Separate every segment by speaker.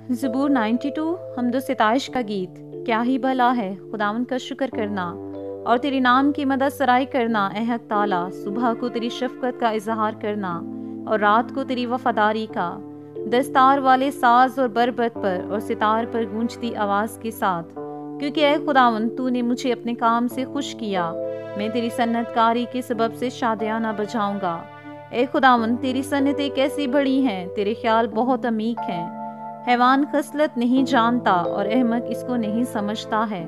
Speaker 1: ज़बूर 92 हम्दो सिताइश का गीत। क्या ही भला है खुदावंद का शुक्र करना और तेरे नाम की मदद सराय करना। ए हक ताला, सुबह को तेरी शफकत का इजहार करना और रात को तेरी वफादारी का। दस्तार वाले साज और बरबत पर और सितार पर गूंजती आवाज़ के साथ, क्योंकि ए खुदावंद तूने मुझे अपने काम से खुश किया। मैं तेरी सन्नतकारी के सबब से शादियाना बजाऊंगा। ए खुदावंद तेरी सन्नतें कैसी बड़ी हैं, तेरे ख्याल बहुत अमीक हैं। हैवान खसलत नहीं जानता और अहमक इसको नहीं समझता है।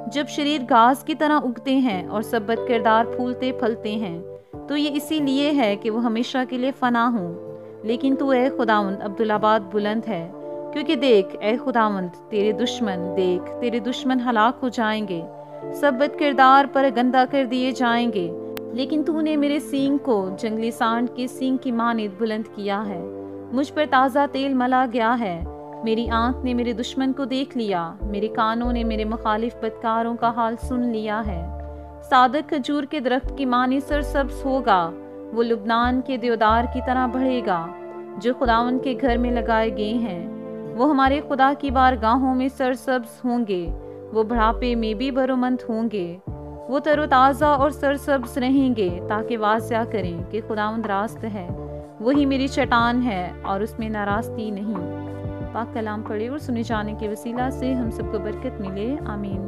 Speaker 1: जब शरीर घास की तरह उगते हैं और सब बद किरदार फूलते फलते हैं, तो ये इसीलिए है कि वो हमेशा के लिए फना हूँ। लेकिन तू ए खुदावंद अब्दुल्लाबाद बुलंद है, क्योंकि देख ए खुदावंद तेरे दुश्मन हलाक हो जाएंगे, सब बद किरदार पर गंदा कर दिए जाएंगे। लेकिन तूने मेरे सींग को जंगली सांड के सींग की मानिद बुलंद किया है। मुझ पर ताज़ा तेल मला गया है। मेरी आंख ने मेरे दुश्मन को देख लिया, मेरे कानों ने मेरे मुखालिफ बदकारों का हाल सुन लिया है। सादक खजूर के दरख्त की मानी सरसब्ज होगा, वो लुबनान के देवदार की तरह बढ़ेगा जो खुदावन के घर में लगाए गए हैं। वो हमारे खुदा की बारगाहों में सरसब्ज होंगे, वो बुढ़ापे में भी बरोमंद होंगे। वो तरोताज़ा और सरसब्ज रहेंगे ताकि वास्या करें कि खुदावंद रास्त है। वही मेरी चट्टान है और उसमें नाराज़गी नहीं। पाक कलाम पढ़े और सुने जाने के वसीला से हम सबको बरकत मिले। आमीन।